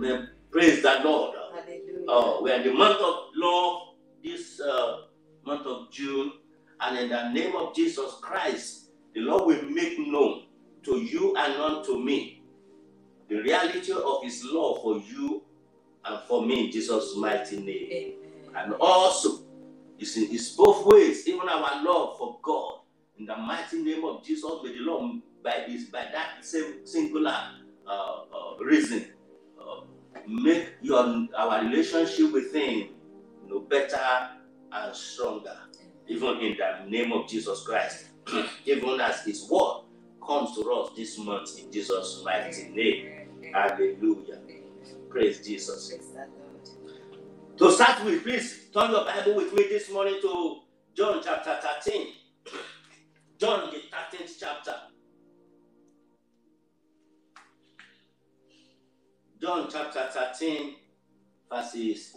Amen. Praise the Lord. Hallelujah. We are in the month of love, this month of June, and in the name of Jesus Christ, the Lord will make known to you and unto me the reality of His love for you and for me in Jesus' mighty name. Amen. And also, it's both ways, even our love for God. In the mighty name of Jesus, may the Lord, by that same singular reason, make our relationship with Him, better and stronger. Even in the name of Jesus Christ, even as His word comes to us this month in Jesus' mighty name. Hallelujah. Praise Jesus. Praise the Lord. To start with, please turn your Bible with me this morning to John chapter 13. John the 13th chapter. John chapter 13, verses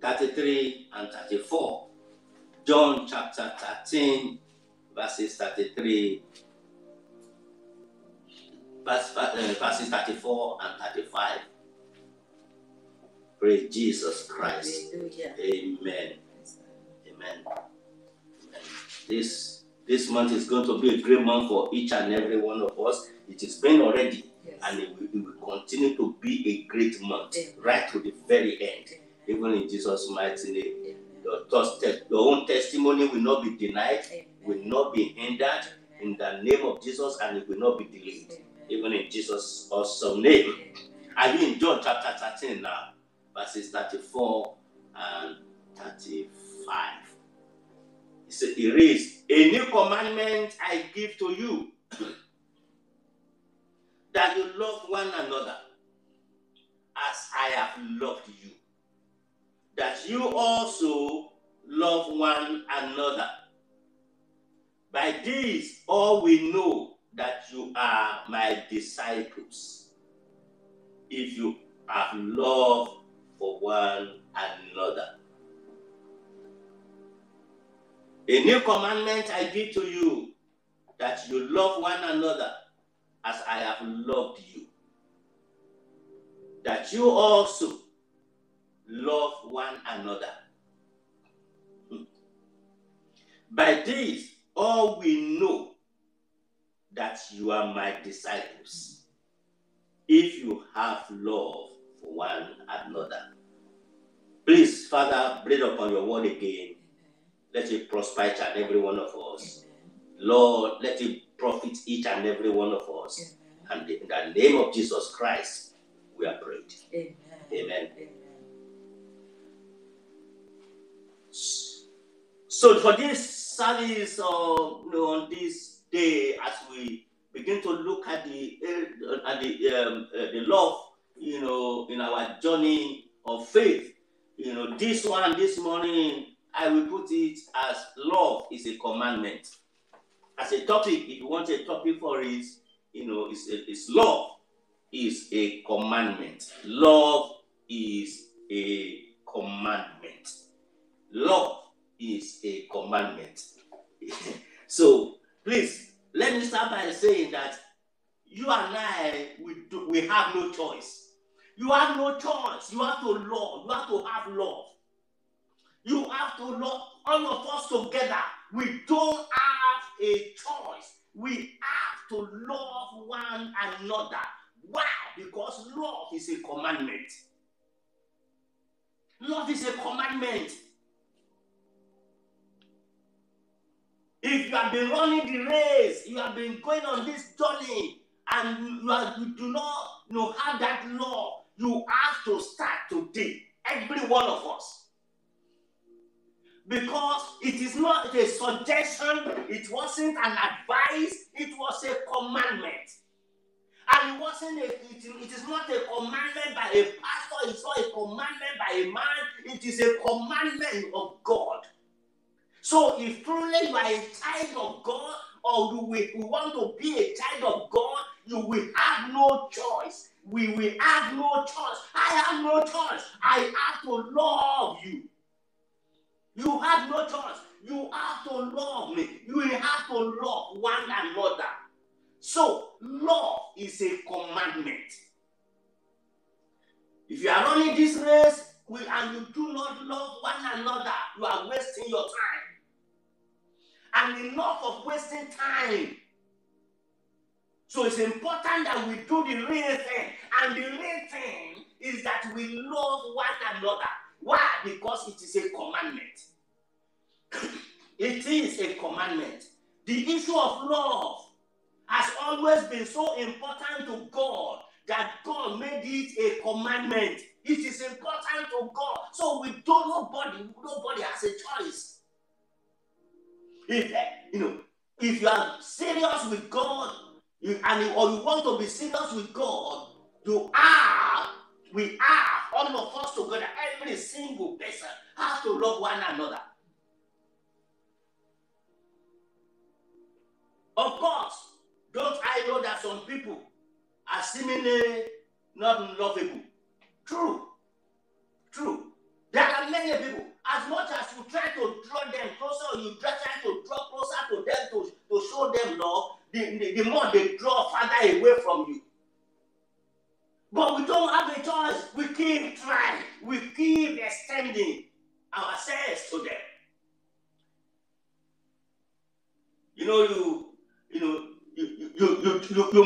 33 and 34. John chapter 13, verses 33, verses 34 and 35. Praise Jesus Christ. Hallelujah. Amen. Amen. This month is going to be a great month for each and every one of us. It has been already, Yes. and it will continue to be a great month, Amen. right to the very end, Amen. even in Jesus' mighty name. Amen. Your own testimony will not be denied, Amen. will not be hindered in the name of Jesus, and it will not be delayed, Amen. even in Jesus' awesome name. Amen. Are you in John chapter 13 now, verses 34 and 35? It reads, "A new commandment I give to you, that you love one another as I have loved you, that you also love one another. By this all we know that you are my disciples, if you have love for one another. A new commandment I give to you, that you love one another as I have loved you, that you also love one another. By this, all we know that you are my disciples, if you have love for one another." Please, Father, breathe upon your word again. Let it prosper each and every one of us. Lord, let it profit each and every one of us. And in the name of Jesus Christ, we are prayed. Amen. Amen. Amen. So for this service, on this day, as we begin to look at the love, in our journey of faith, this morning, I will put it as love is a commandment. As a topic, if you want a topic for it, it's love is a commandment. Love is a commandment. Love is a commandment. So, please, let me start by saying that you and I, we have no choice. You have no choice. You have to love. You have to have love. You have to love. All of us together, we don't have a choice. We have to love one another. Why? Because love is a commandment. Love is a commandment. If you have been running the race, you have been going on this journey, and you do not have that love, you have to start today, every one of us. Because it is not a suggestion, it wasn't an advice, it was a commandment. And it is not a commandment by a pastor, it's not a commandment by a man, it is a commandment of God. So if truly you are a child of God, or you want to be a child of God, you will have no choice. We will have no choice. I have no choice. I have to love you. You have no choice. You have to love me. You will have to love one another. So, love is a commandment. If you are running this race and you do not love one another, you are wasting your time. And enough of wasting time. So it's important that we do the real thing. And the real thing is that we love one another. Why? Because it is a commandment. It is a commandment. The issue of love has always been so important to God that God made it a commandment. It is important to God. So we don't, nobody has a choice. If you are serious with God, or you want to be serious with God, we are, all of us together, every single person has to love one another. Of course, don't I know that some people are seemingly not lovable? True. There are many people, as much as you try to draw them closer, you try to draw closer to them to show them love, the more they draw farther away from you. But we don't have a choice. We keep trying. We keep extending ourselves to them. You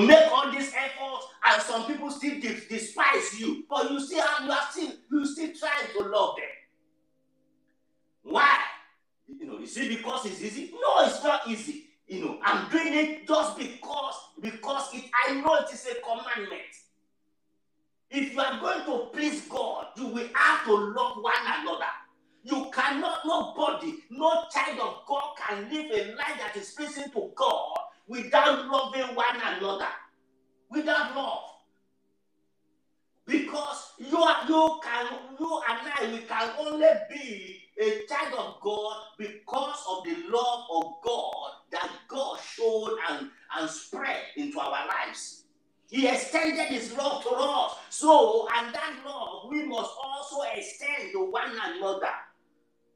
make all these efforts, and some people still despise you, but you still trying to love them. Why? You see, because it's easy? No, it's not easy. I'm doing it just because I know it is a commandment. If you are going to please God, you will have to love one another. You cannot, no child of God can live a life that is pleasing to God without loving one another. Without love. Because you and I, we can only be a child of God because of the love of God that God showed and spread into our lives. He extended his love to us. And that love we must also extend to one another.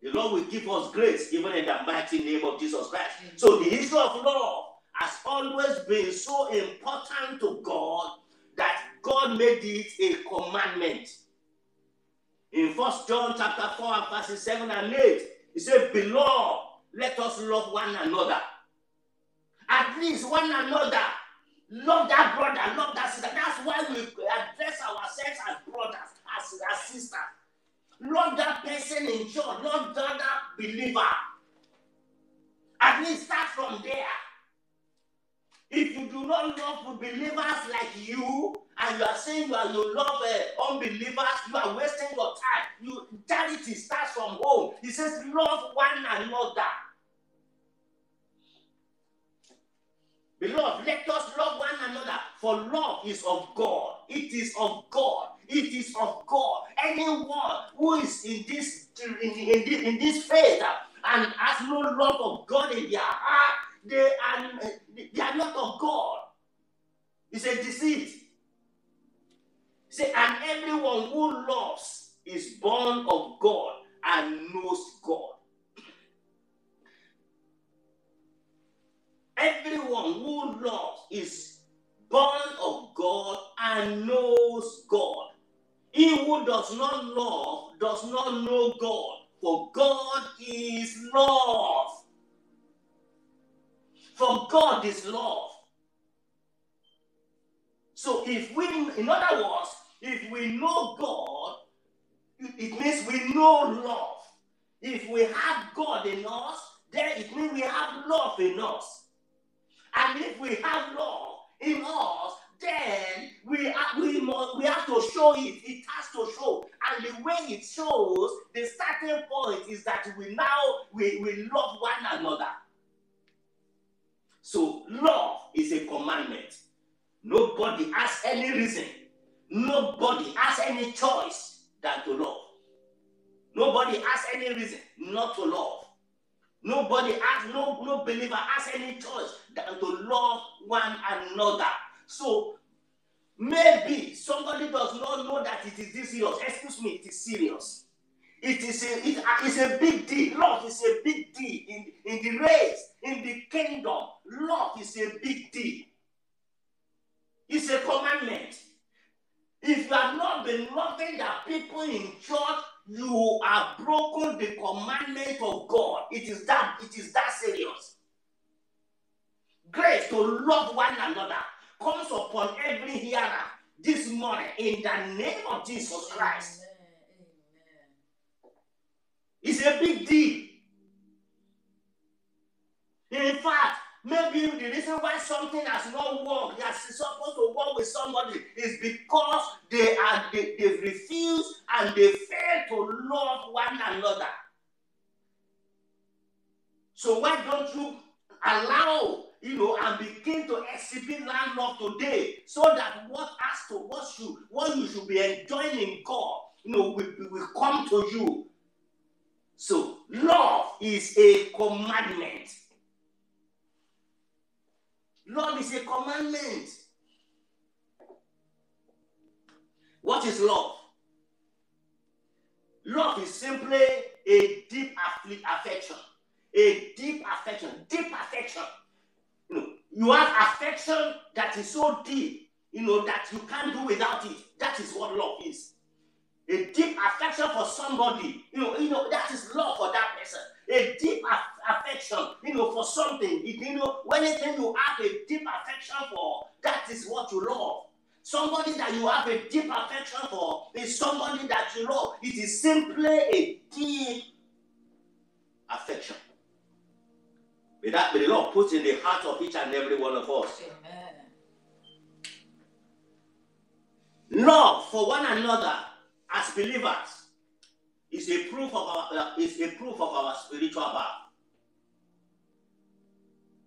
The Lord will give us grace even in the mighty name of Jesus Christ. So the issue of love has always been so important to God that God made it a commandment. In 1 John chapter 4 and verses 7 and 8, he said, "Beloved, let us love one another." At least one another. Love that brother, love that sister. That's why we address ourselves as brothers, as sisters. Love that person in church, love that believer. At least start from there. If you do not love believers like you, and you are saying you love unbelievers, you are wasting your time. Charity starts from home. He says, love one another. Beloved, let us love one another, for love is of God. It is of God. It is of God. Anyone who is in this faith and has no love of God in their heart, they are not of God. It's a deceit. And everyone who loves is born of God and knows God. Everyone who loves is born of God and knows God. He who does not love does not know God, for God is love. For God is love. So in other words, if we know God, it means we know love. If we have God in us, then it means we have love in us. And if we have love in us, then we have to show it. It has to show. And the way it shows, the starting point is that we love one another. So love is a commandment. Nobody has any reason. Nobody has any choice than to love. Nobody has any reason not to love. Nobody has, no believer has any choice than to love one another. So maybe somebody does not know that it is this serious. Excuse me, it is serious. It's a big deal. Love is a big deal in the race, in the kingdom. Love is a big deal. It's a commandment. If you are not not be loving the people in church, you have broken the commandment of God. It is that serious. Grace to love one another comes upon every hearer this morning in the name of Jesus Christ. Amen. It's a big deal. In fact, maybe the reason why something has not worked, that's supposed to work with somebody, is because they refuse and they fail to love one another. So why don't you allow, and begin to exhibit that love today, so that what you should be enjoying in God, will come to you. So love is a commandment. Love is a commandment. What is love? Love is simply a deep affection. A deep affection. Deep affection. You have affection that is so deep, that you can't do without it. That is what love is. A deep affection for somebody, that is love for that person. A deep affection, for something, anything you have a deep affection for, that is what you love. Somebody that you have a deep affection for is somebody that you love. It is simply a deep affection. May the Lord put in the heart of each and every one of us. Amen. Love for one another as believers is a proof of our spiritual birth.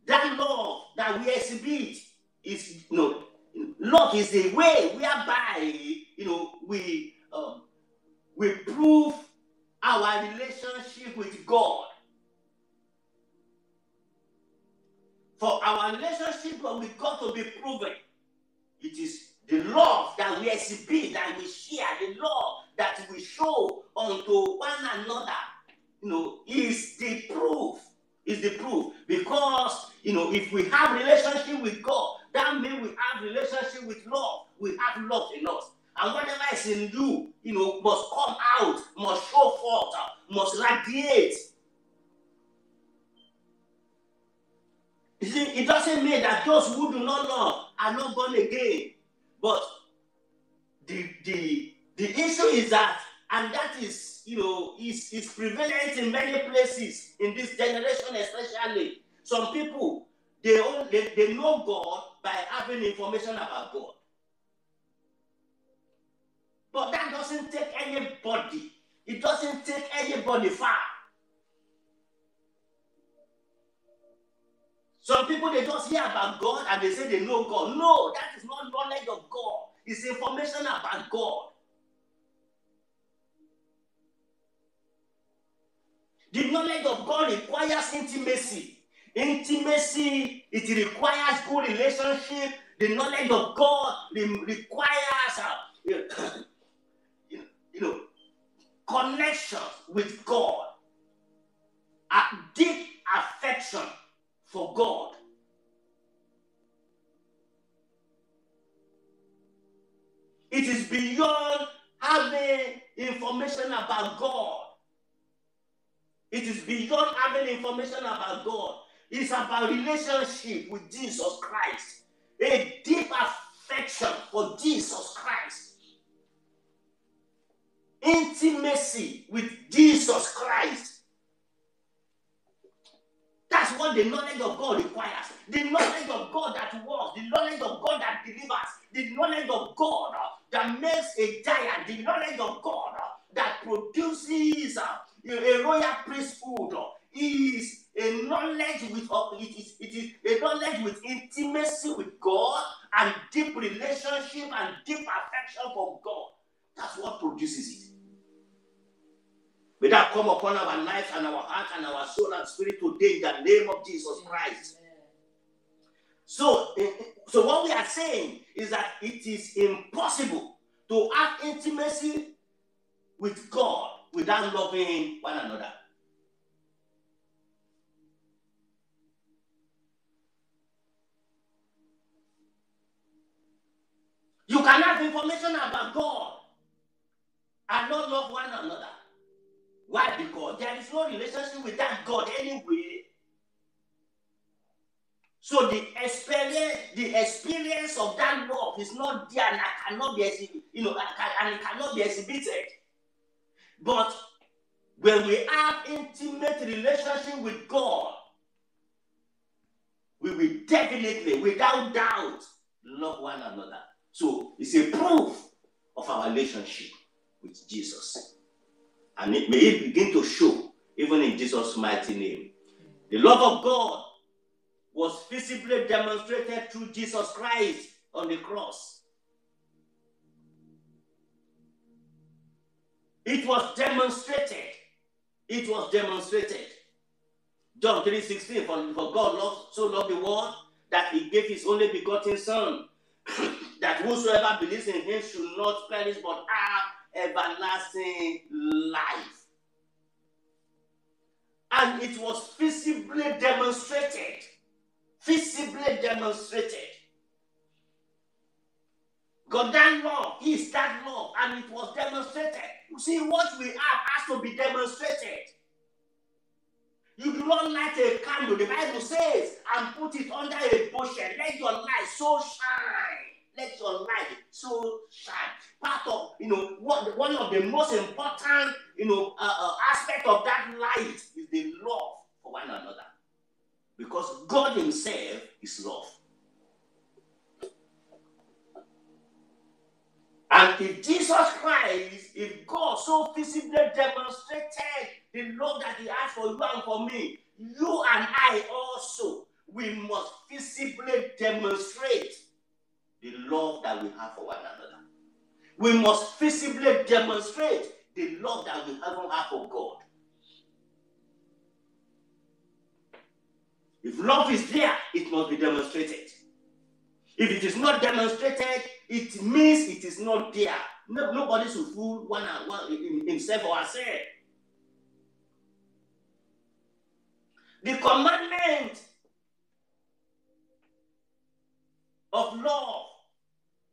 That love that we exhibit is love is the way whereby we prove our relationship with God. For our relationship with God to be proven, it is the love that we exhibit, that we share, the love that we show unto one another, is the proof. Is the proof. Because, if we have relationship with God, that means we have relationship with love. We have love in us. And whatever is in you, must come out, must show forth, must radiate. You see, it doesn't mean that those who do not love are not born again. But the issue is that, and that is, is prevalent in many places in this generation, especially. Some people, they know God by having information about God. But that doesn't take anybody. It doesn't take anybody far. Some people, they just hear about God and they say they know God. No, that is not knowledge of God. It's information about God. The knowledge of God requires intimacy. Intimacy, it requires good relationship. The knowledge of God requires connection with God. A deep affection for God. It is beyond having information about God. It is beyond having information about God. It's about relationship with Jesus Christ. A deep affection for Jesus Christ. Intimacy with Jesus Christ. That's what the knowledge of God requires. The knowledge of God that works, the knowledge of God that delivers, the knowledge of God that makes a giant, the knowledge of God that produces a royal priesthood is a knowledge with it is a knowledge with intimacy with God and deep relationship and deep affection for God. That's what produces it. May that come upon our lives and our heart and our soul and spirit today in the name of Jesus Christ. So what we are saying is that it is impossible to have intimacy with God without loving one another. You can have information about God and not love one another. Why? Because there is no relationship with that God anyway. So the experience of that love is not there and cannot be and it cannot be exhibited. But when we have intimate relationship with God, we will definitely, without doubt, love one another. So it's a proof of our relationship with Jesus. And may it begin to show even in Jesus' mighty name. The love of God was visibly demonstrated through Jesus Christ on the cross. It was demonstrated. It was demonstrated. John 3:16, for God so loved the world that he gave his only begotten Son, that whosoever believes in him should not perish but have everlasting life. And it was visibly demonstrated. Visibly demonstrated. God, that love is that love, and it was demonstrated. You see, what we have has to be demonstrated. You do not light a candle, the Bible says, and put it under a bushel. Let your light so shine. Let your light so shine. Part of, one of the most important, aspect of that light is the love for one another. Because God himself is love. And if Jesus Christ, if God so visibly demonstrated the love that he has for you and for me, you and I also, we must visibly demonstrate the love that we have for one another. We must visibly demonstrate the love that we have for God. If love is there, it must be demonstrated. If it is not demonstrated, it means it is not there. Nobody should fool one himself or herself. The commandment of love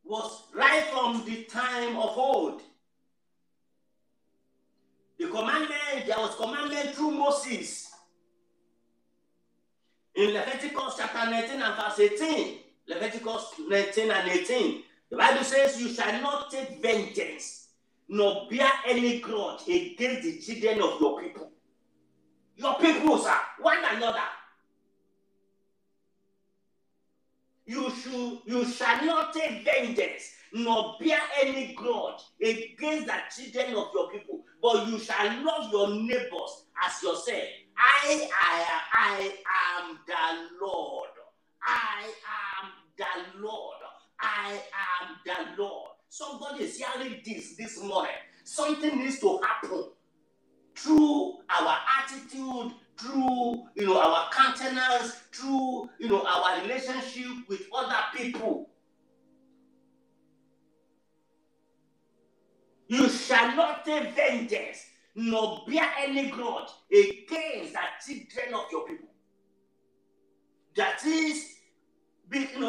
was right from the time of old. There was commandment through Moses. In Leviticus chapter 19 and verse 18, Leviticus 19 and 18, the Bible says, you shall not take vengeance, nor bear any grudge against the children of your people. Your people, sir, one another. You shall not take vengeance, nor bear any grudge against the children of your people, but you shall love your neighbors as yourself. I am the Lord. I am the Lord. I am the Lord. Somebody is hearing this morning. Something needs to happen through our attitude, through our countenance, through our relationship with other people. You shall not take vengeance, nor bear any grudge against the children of your people. That is, between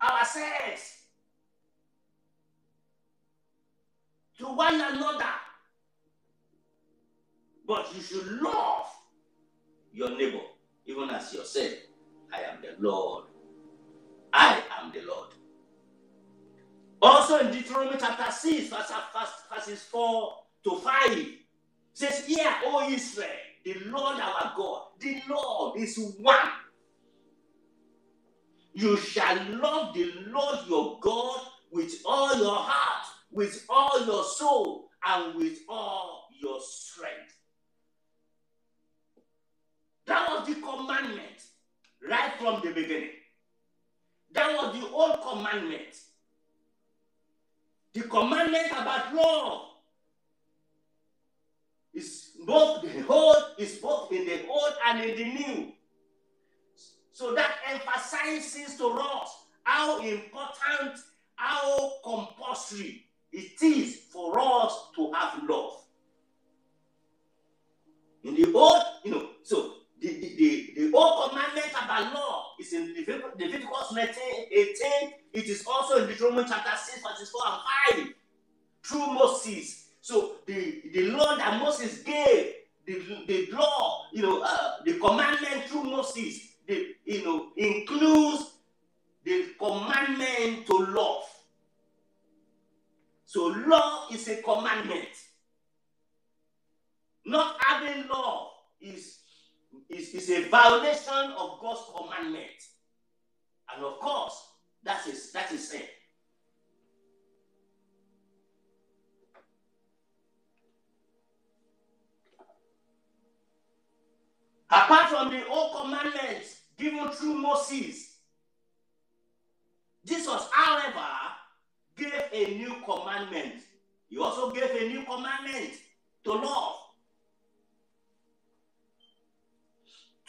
ourselves, to one another. But you should love your neighbor, even as yourself. I am the Lord. I am the Lord. Also in Deuteronomy chapter 6, verses 4 to 5, says, hear, O Israel, the Lord our God, the Lord is one. You shall love the Lord your God with all your heart, with all your soul, and with all your strength. That was the commandment right from the beginning. That was the old commandment. The commandment about love is both in the old and in the new. So that emphasizes to us how important, how compulsory it is for us to have love. In the old, so the old commandment about love is in Leviticus 19:18. It is also in Deuteronomy chapter 6, verses 4 and 5. through Moses. So the law that Moses gave, the law, the commandment through Moses, includes the commandment to love. So love is a commandment. Not having love is a violation of God's commandment. And of course, that is sin. Apart from the old commandments given through Moses, Jesus, however, gave a new commandment. He also gave a new commandment to love.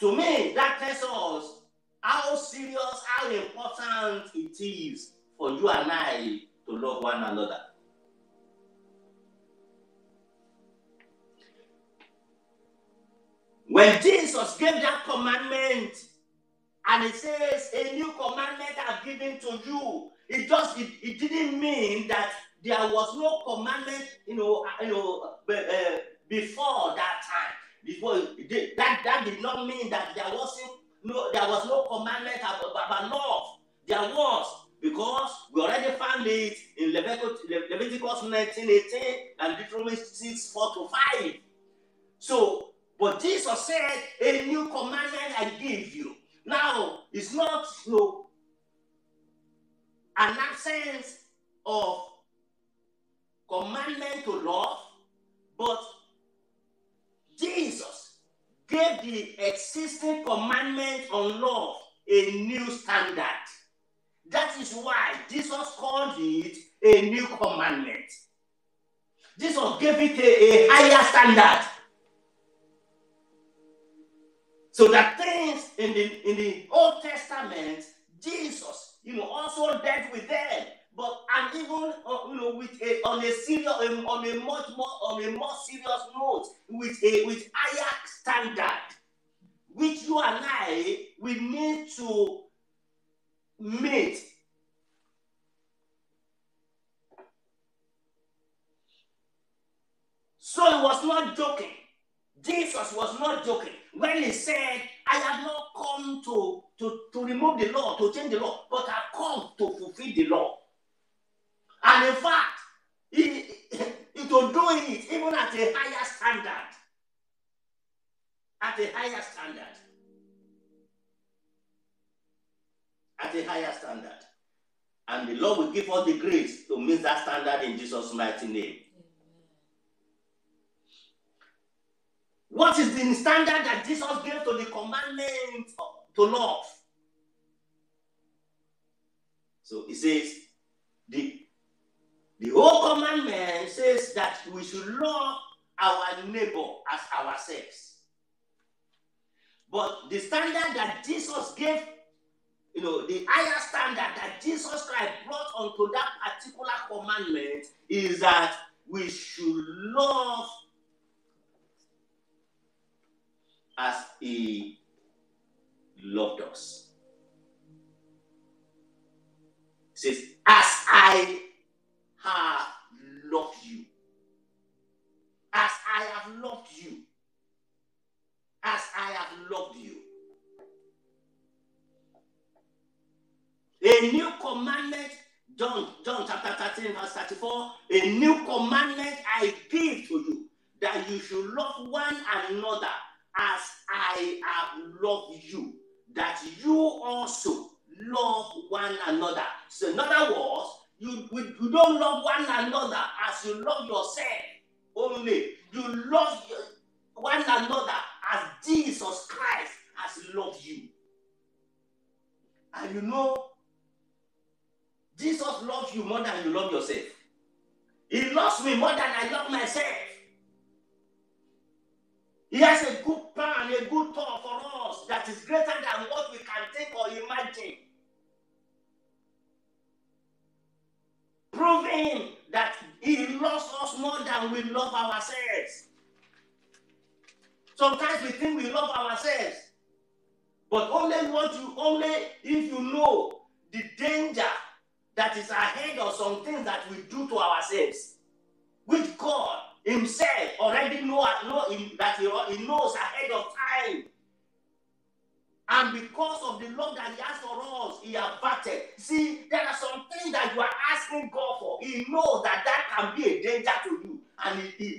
To me, that tells us how serious, how important it is for you and I to love one another. When Jesus gave that commandment, and it says, a new commandment I've given to you, it didn't mean that there was no commandment, before that time. That did not mean that there was no commandment about love. There was, because we already found it in Leviticus 19:18 and Deuteronomy 6:4-5. So, but Jesus said, a new commandment I give you. Now, it's not an absence of commandment to love, but Jesus gave the existing commandment on love a new standard. That is why Jesus called it a new commandment. Jesus gave it a higher standard. So that things in the Old Testament, Jesus, also dealt with them, and even on a more serious note, with higher standard, which you and I we need to meet. So he was not joking. Jesus was not joking when he said, I have not come to remove the law, to change the law, but I've come to fulfill the law. And in fact, he was doing it even at a higher standard. At a higher standard. At a higher standard. And the Lord will give us the grace to meet that standard in Jesus' mighty name. What is the standard that Jesus gave to the commandment to love? So it says, the whole commandment says that we should love our neighbor as ourselves. But the standard that Jesus gave, the higher standard that Jesus Christ brought onto that particular commandment is that we should love as he loved us. It says, as I have loved you. As I have loved you. As I have loved you. A new commandment, John chapter 13, verse 34, a new commandment I give to you, that you should love one another as I have loved you, that you also love one another. So in other words, you don't love one another as you love yourself only. You love one another as Jesus Christ has loved you. And Jesus loves you more than you love yourself. He loves me more than I love myself. He has a good plan, a good thought for us that is greater than what we can think or imagine. Proving that he loves us more than we love ourselves. Sometimes we think we love ourselves, but only if you know the danger that is ahead of some things that we do to ourselves. which God himself already that he knows ahead of time. And because of the love that he has for us, he averted. See, there are some things that you are asking God for. He knows that can be a danger to you. And he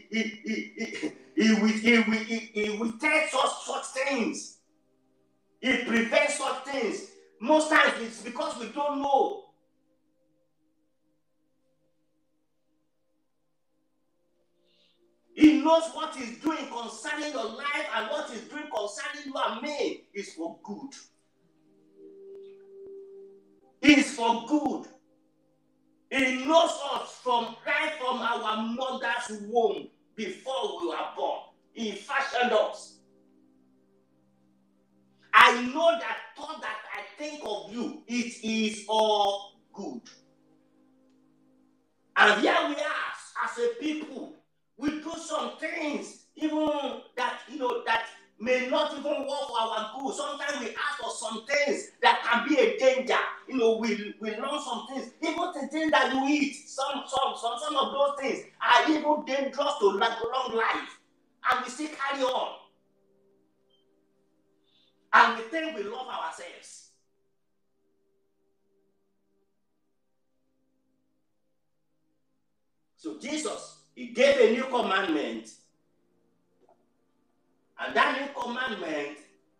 will tell such things. He prevents such things. Most times it's because we don't know. He knows what he's doing concerning your life, and what he's doing concerning you and me is for good. It's for good. He knows us right from our mother's womb before we were born. He fashioned us. I know that thought that I think of you, it is all good. And here we are as a people. We do some things, even that that may not even work for our good. Sometimes we ask for some things that can be a danger. We learn some things. Even the things that you eat, some of those things are even dangerous to long life. And we still carry on. And we think we love ourselves. So Jesus, he gave a new commandment. And that new commandment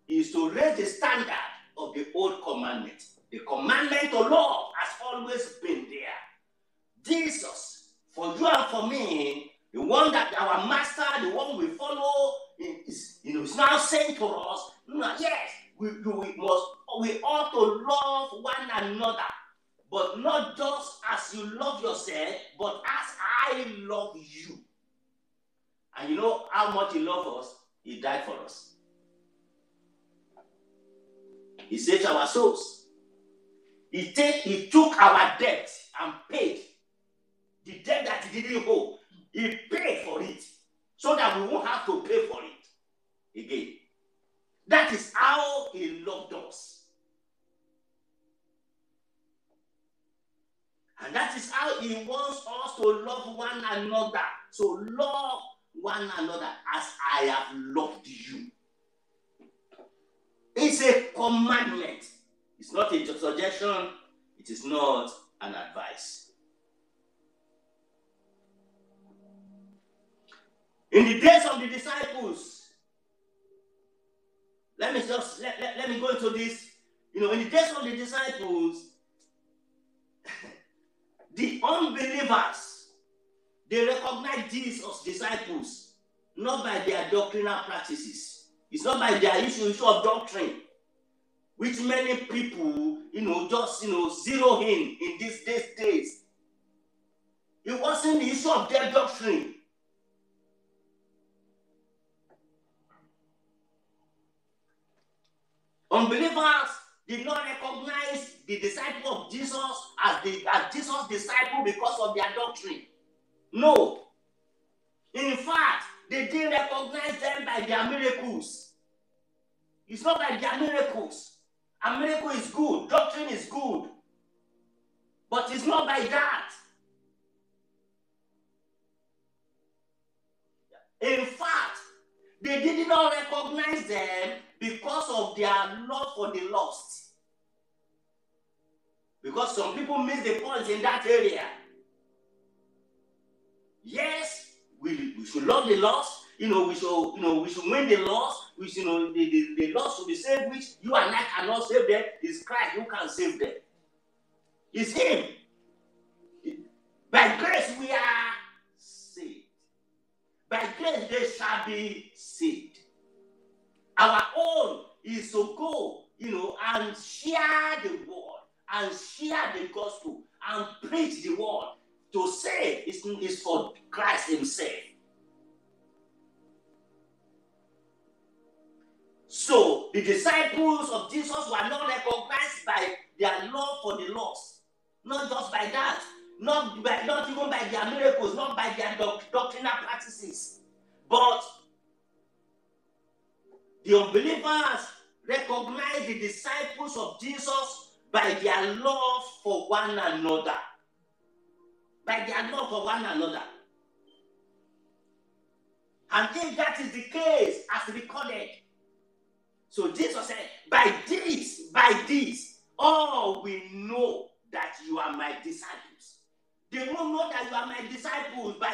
is to raise the standard of the old commandment. The commandment to love has always been there. Jesus, for you and for me, the one that our master, the one we follow, is now saying to us, yes, we ought to love one another. But not just as you love yourself, but as I love you. And you know how much he loves us? He died for us. He saved our souls. He took our debt and paid. The debt that he didn't owe, he paid for it. So that we won't have to pay for it again. That is how he loved us. And that is how he wants us to love one another. So love one another as I have loved you. It's a commandment. It's not a suggestion. It is not an advice. In the days of the disciples, let me go into this. In the days of the disciples, the unbelievers, they recognize Jesus' disciples not by their doctrinal practices. It's not by their issue of doctrine, which many people, just zero in these days. It wasn't the issue of their doctrine. Unbelievers did not recognize the disciple of Jesus as Jesus' disciple because of their doctrine. No. In fact, they didn't recognize them by their miracles. It's not by their miracles. A miracle is good. Doctrine is good. But it's not by that. In fact, they did not recognize them because of their love for the lost. Because some people miss the point in that area. Yes, we should love the lost. We should win the lost. The lost should be saved, which you and I cannot save them. It's Christ who can save them. It's him. By grace we are saved. By grace they shall be saved. Our own is to go, and share the word, and share the gospel, and preach the word. To save is for Christ himself. So the disciples of Jesus were not recognized by their love for the lost. Not just by that. Not even by their miracles, not by their doctrinal practices. But the unbelievers recognized the disciples of Jesus by their love for one another. By their love for one another. And if that is the case, as recorded, so Jesus said, by this, all we know that you are my disciples. They won't know that you are my disciples by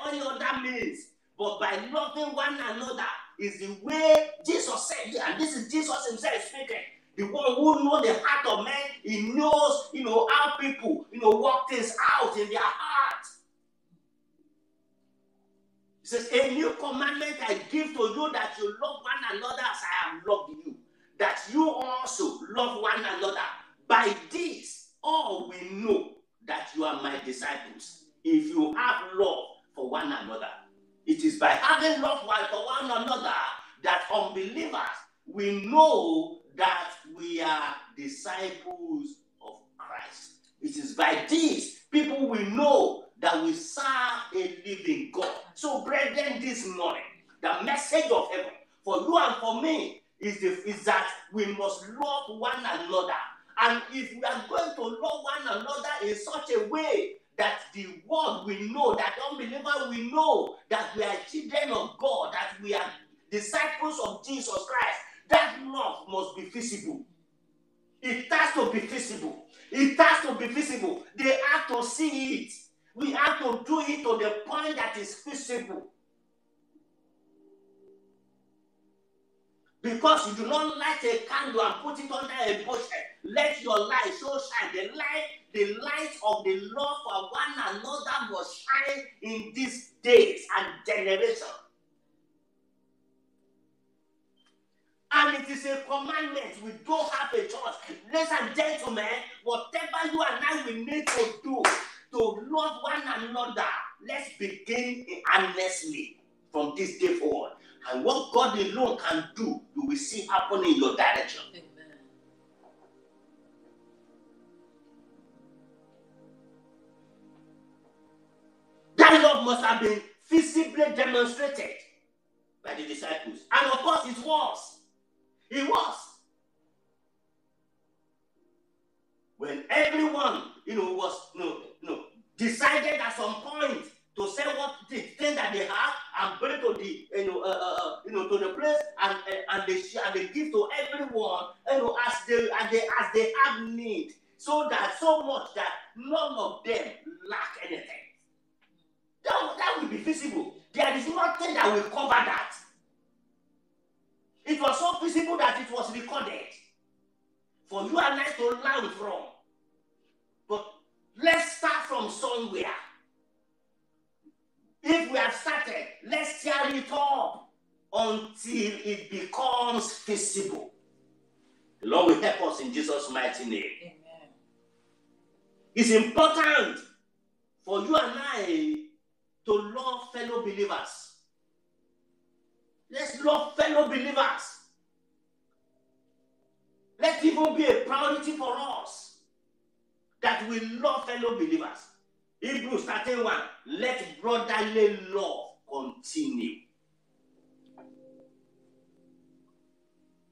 any other means, but by loving one another is the way Jesus said, and this is Jesus himself speaking. The one who knows the heart of man, he knows, how people, work things out in their hearts. He says, a new commandment I give to you, that you love one another as I have loved you, that you also love one another. By this, all we know that you are my disciples, if you have love for one another. It is by having love for one another that unbelievers will know that we are disciples of Christ. It is by this people will know that we serve a living God. So, brethren, this morning, the message of heaven for you and for me is that we must love one another. And if we are going to love one another in such a way that the world will know, that unbeliever will know that we are children of God, that we are disciples of Jesus Christ, that love must be visible. It has to be visible. It has to be visible. They have to see it. We have to do it to the point that is visible. Because you do not light a candle and put it under a bushel. Let your light so shine. The light of the love for one another must shine in these days and generations. And it is a commandment. We don't have a choice. Ladies and gentlemen, whatever you and I will need to do to love one another, let's begin earnestly from this day forward. And what God alone can do, you will see happen in your direction. Amen. That love must have been visibly demonstrated by the disciples. And of course, it was. It was. When everyone, was decided at some point to sell what the thing that they have and bring to the to the place and they share and they give to everyone as they have need, so much that none of them lack anything. That will be visible. There is nothing that will cover that. It was so visible that it was recorded for you and I to learn from. But let's start from somewhere. If we have started, let's tear it up until it becomes visible. The Lord will help us in Jesus' mighty name. Amen. It's important for you and I to love fellow believers. Let's love fellow believers. Let it even be a priority for us that we love fellow believers. Hebrews 13:1, let brotherly love continue.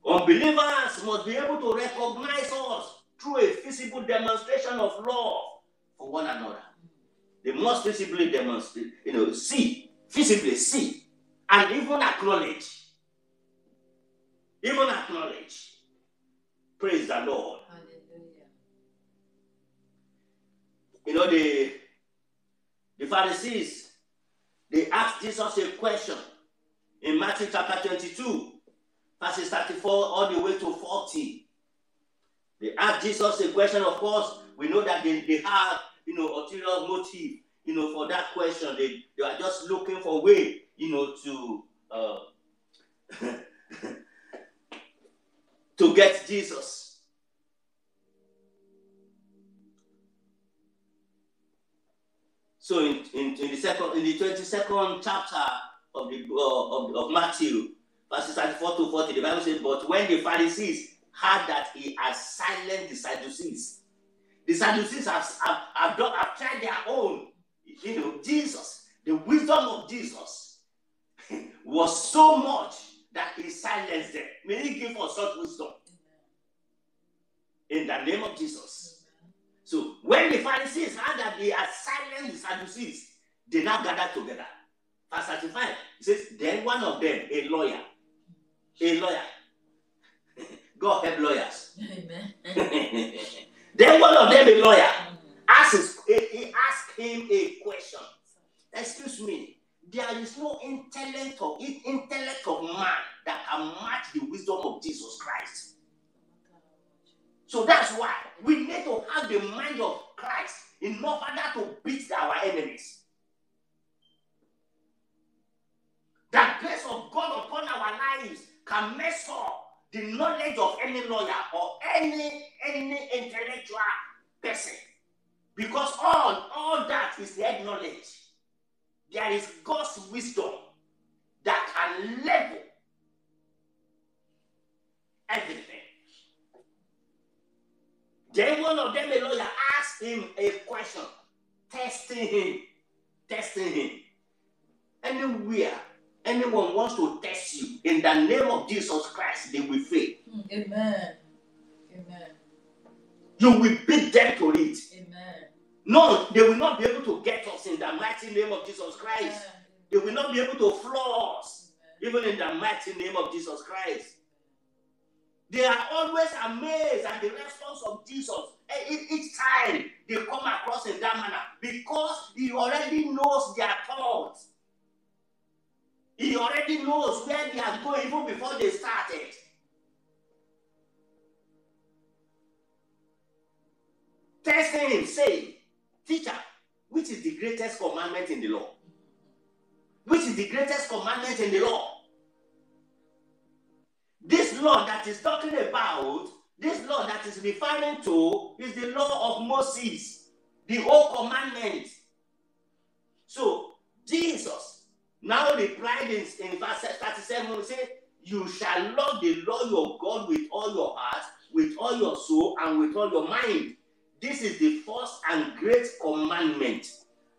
Unbelievers must be able to recognize us through a visible demonstration of love for one another. They must visibly demonstrate, visibly see, and even acknowledge. Even acknowledge. Praise the Lord. Hallelujah. The Pharisees, they asked Jesus a question in Matthew chapter 22, verses 34 all the way to 40. They asked Jesus a question. Of course, we know that they have, ulterior motive, for that question. They are just looking for a way, to get Jesus. So in the 22nd chapter of Matthew, verses 34 to 40, the Bible says, but when the Pharisees heard that he had silenced the Sadducees have tried their own. Jesus, the wisdom of Jesus was so much that he silenced them. May he give us such wisdom. In the name of Jesus. So when the Pharisees heard that they had silenced the Sadducees, they now gathered together. Verse 35, It says, then one of them, a lawyer. God help lawyers. Amen. Then one of them, a lawyer, he asked him a question. Excuse me, there is no intellect of man that can match the wisdom of Jesus Christ. So that's why we need to have the mind of Christ in order to beat our enemies. The grace of God upon our lives can mess up the knowledge of any lawyer or any intellectual person. Because all that is head knowledge. There is God's wisdom that can level everything. Then one of them, a lawyer, asked him a question, testing him. Anywhere anyone wants to test you, in the name of Jesus Christ, they will fail. Amen. Amen. You will beat them to it. Amen. No, they will not be able to get us in the mighty name of Jesus Christ. Amen. They will not be able to floor us, even in the mighty name of Jesus Christ. They are always amazed at the response of Jesus each time they come across in that manner, because he already knows their thoughts. He already knows where they are going even before they started. Testing him, saying, "Teacher, which is the greatest commandment in the law?" Which is the greatest commandment in the law? This law that is talking about, this law that is referring to, is the law of Moses, the old commandment. So Jesus now replied in verse 37, he said, "You shall love the Lord your God with all your heart, with all your soul, and with all your mind. This is the first and great commandment.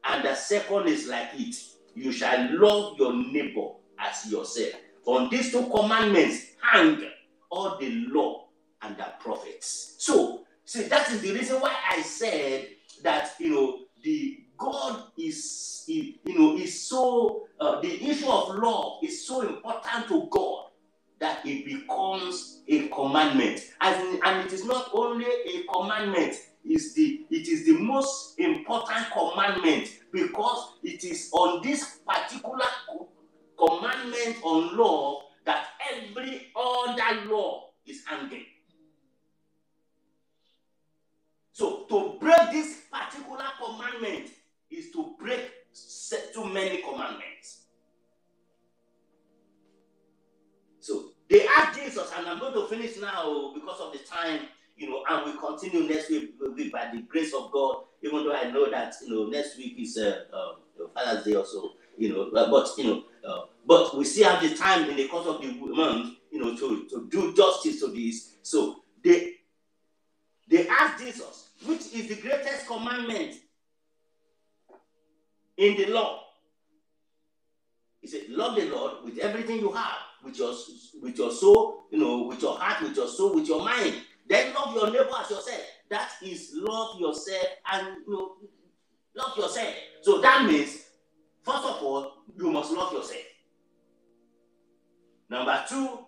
And the second is like it. You shall love your neighbor as yourself. On these two commandments hang all the law and the prophets." So, see, that is the reason why I said that, the God is, is so, the issue of love is so important to God that it becomes a commandment. And it is not only a commandment, it is the most important commandment, because it is on this particular commandment on love that every other law is hanging. So to break this particular commandment is to break too many commandments. So they asked Jesus, and I'm going to finish now because of the time, and we continue next week by the grace of God, even though I know that, next week is Father's Day or so, but we still have the time in the course of the month, to do justice to this. So they asked Jesus, which is the greatest commandment in the law? He said, "Love the Lord with everything you have, with your soul, with your heart, with your soul, with your mind. Then love your neighbor as yourself." That is love yourself and love yourself. So that means, first of all, you must love yourself. Number two,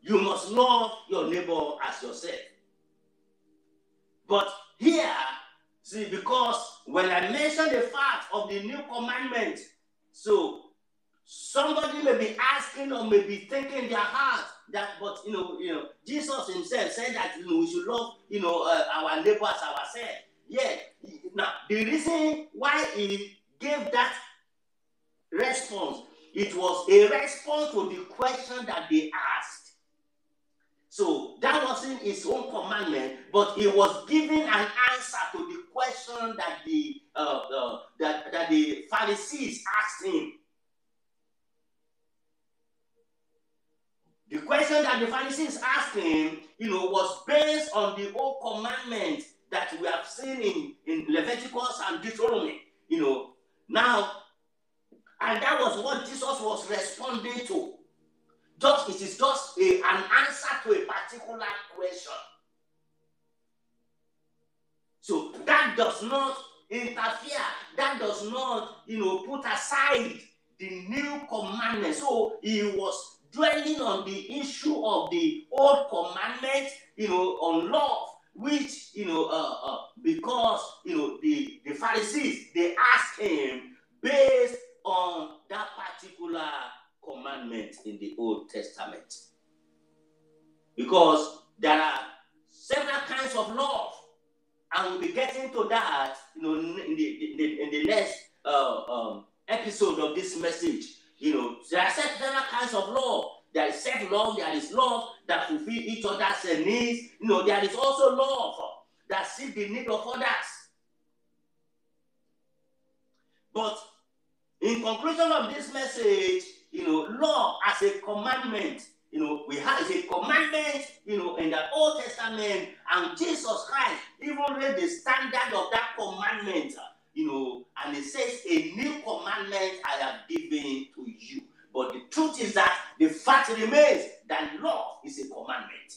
you must love your neighbor as yourself. But here, see, because when I mention the fact of the new commandment, so somebody may be asking or may be thinking in their heart that, but Jesus himself said that we should love our neighbors as ourselves. Yeah. Now the reason why he gave that response, it was a response to the question that they asked. So that wasn't his own commandment, but he was giving an answer to the question that the Pharisees asked him. The question that the Pharisees asked him, was based on the old commandment that we have seen in Leviticus and Deuteronomy. Now, and that was what Jesus was responding to. It is just an answer to a particular question. So that does not interfere. That does not, put aside the new commandment. So he was dwelling on the issue of the old commandment, on love, which, because, the Pharisees, they asked him based on that particular commandment in the Old Testament. Because there are several kinds of love, and we'll be getting to that, in the next episode of this message. There are several kinds of love. There is self-love. There is love that fulfill each other's needs. There is also love that sees the need of others. But in conclusion of this message, love as a commandment, we have a commandment, in the Old Testament, and Jesus Christ even raised the standard of that commandment, and it says, a new commandment I have given to you. But the truth is that the fact remains that love is a commandment.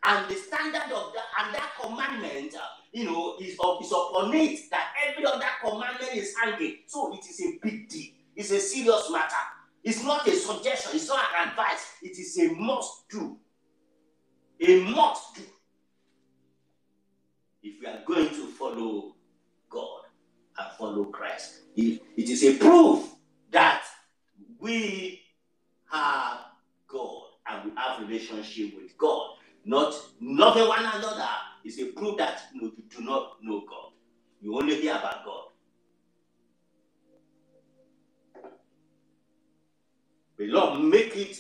And the standard of that, and that commandment, is upon it that every other commandment is hanging. So it is a big deal. It's a serious matter. It's not a suggestion. It's not an advice. It is a must do. A must do. If we are going to follow God and follow Christ, it is a proof that we have God and we have relationship with God. Not loving one another is a proof that you do not know God. You only hear about God. May Lord make it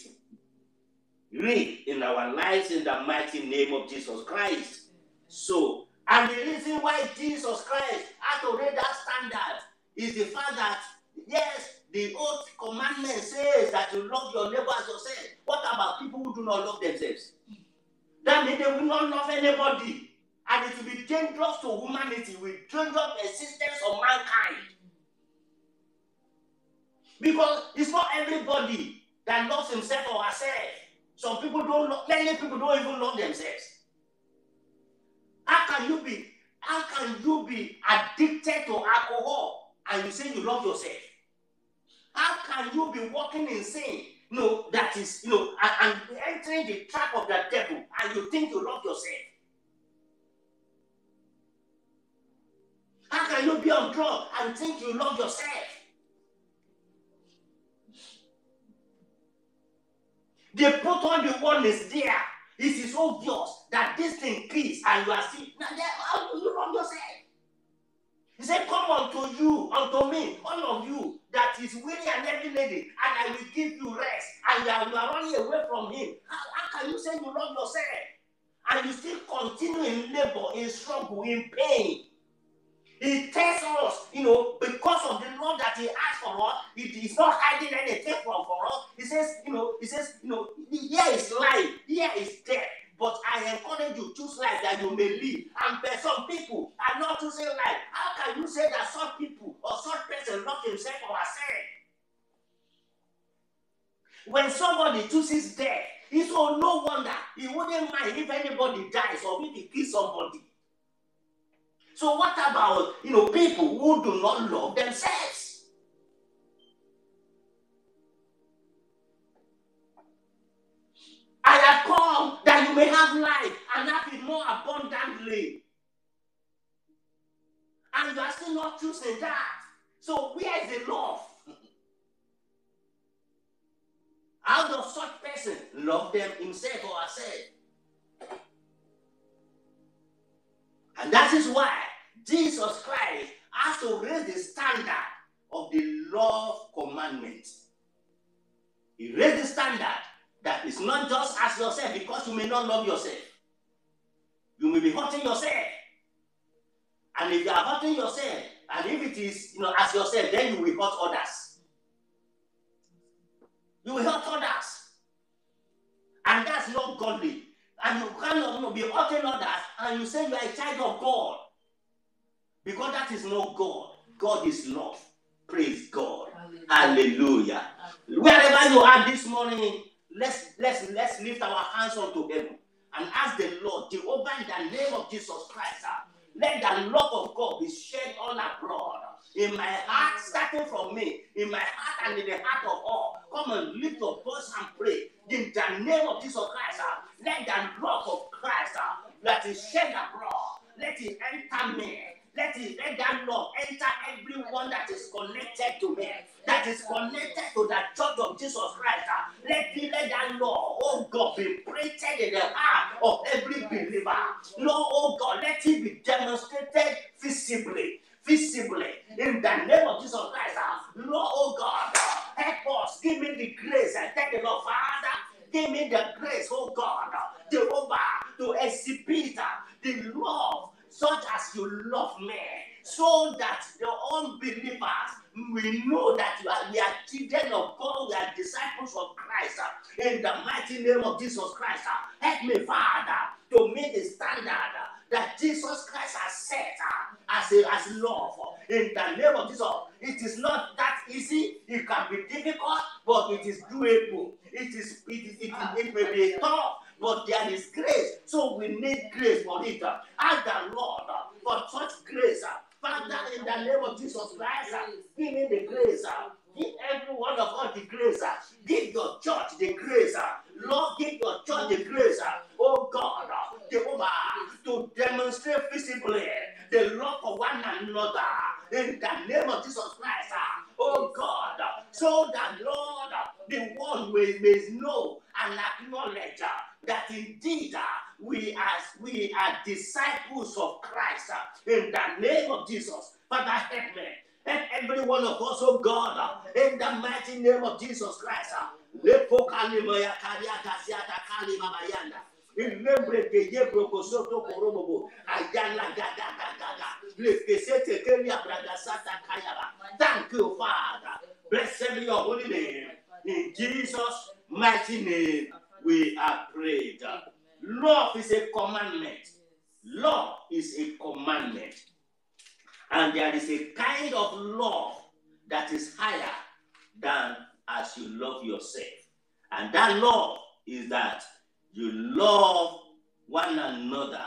real in our lives in the mighty name of Jesus Christ. So, and the reason why Jesus Christ had to raise that standard is the fact that, yes, the old commandment says that you love your neighbor as yourself. What about people who do not love themselves? That means they will not love anybody. And it will be dangerous to humanity, with dangerous existence of mankind. Because it's not everybody that loves himself or herself. Some people don't love, many people don't even love themselves. How can you be addicted to alcohol and you say you love yourself? How can you be walking in sin? That is, and entering the trap of the devil, and you think you love yourself? How can you be on drugs and think you love yourself? They put on the one is there. It is obvious that this thing kills, and you are still. How do you love yourself? He said, come unto me, all of you that is weary and heavy laden, and I will give you rest. And you are running away from him. How can you say you love yourself? And you still continue in labor, in struggle, in pain. He tells us, because of the love that he has for us, he's not hiding anything for us. He says, here is life, here is death. But I encourage you, choose life that you may live. And some people are not choosing life. How can you say that such people or such person love himself or herself? When somebody chooses death, it's no wonder he wouldn't mind if anybody dies or if he kills somebody. So what about, people who do not love themselves? I have come that you may have life and have it more abundantly. And you are still not choosing that. So where is the love? How does such person love them himself or herself? And that is why Jesus Christ has to raise the standard of the love commandment. He raised the standard that it's not just as yourself, because you may not love yourself. You may be hurting yourself. And if you are hurting yourself, and if it is as yourself, then you will hurt others. You will hurt others. And that's not godly. And you cannot be hurting others and you say you are a child of God. Because that is not God. God is love. Praise God. Hallelujah. Wherever you are this morning, let's lift our hands unto heaven and ask the Lord, Jehovah, in the name of Jesus Christ, let the love of God be shed on our blood. in my heart, starting from me, in my heart and in the heart of all. Come and lift your voice and pray. In the name of Jesus Christ, let the love of Christ that is shed abroad, let it enter me. Let that love enter everyone that is connected to me, that is connected to the church of Jesus Christ. Let that love, oh God, be printed in the heart of every believer. Lord, oh God, let it be demonstrated visibly, in the name of Jesus Christ. Lord, oh God, help us. Give me the grace. I thank the Lord, Father. Give me the grace, oh God, Jehovah, to exhibit the love such as you love me, so that the unbelievers will know that we are children of God, we are disciples of Christ. In the mighty name of Jesus Christ, help me, Father, to meet the standard that Jesus Christ has set as love. In the name of Jesus, it is not that easy. It can be difficult, but it is doable. It may be tough, but there is grace. So we need grace for it. Ask the Lord for such grace. Father, in the name of Jesus Christ, give me the grace. Give every one of us the grace. Give your church the grace. Lord, give your church the grace. Oh God, Jehovah, to demonstrate visibly the love for one another. In the name of Jesus Christ. Oh God, so that Lord, the world may know and acknowledge that indeed we are disciples of Christ. In the name of Jesus, Father, help me. Help every one of us, oh God, in the mighty name of Jesus Christ. Remember que ye brokosoto korobobo ayala gaga gaga lekesete kelia bragasata kayaba. Thank you, Father. Blessed be your holy name. In Jesus' mighty name, we are prayed. Love is a commandment. Love is a commandment. And there is a kind of love that is higher than as you love yourself. And that love is that you love one another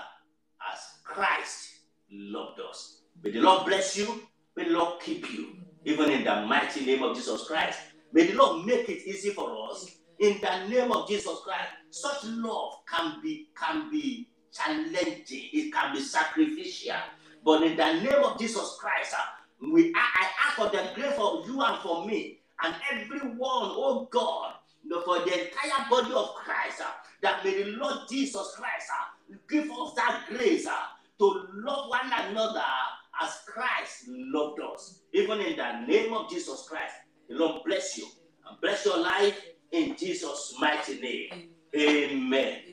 as Christ loved us. May the Lord bless you. May the Lord keep you. Even in the mighty name of Jesus Christ. May the Lord make it easy for us. In the name of Jesus Christ. Such love can be challenging. It can be sacrificial. But in the name of Jesus Christ, I ask for the grace for you and for me and everyone, oh God, for the entire body of Christ, that may the Lord Jesus Christ give us that grace to love one another as Christ loved us. Even in the name of Jesus Christ, the Lord bless you and bless your life in Jesus' mighty name. Amen.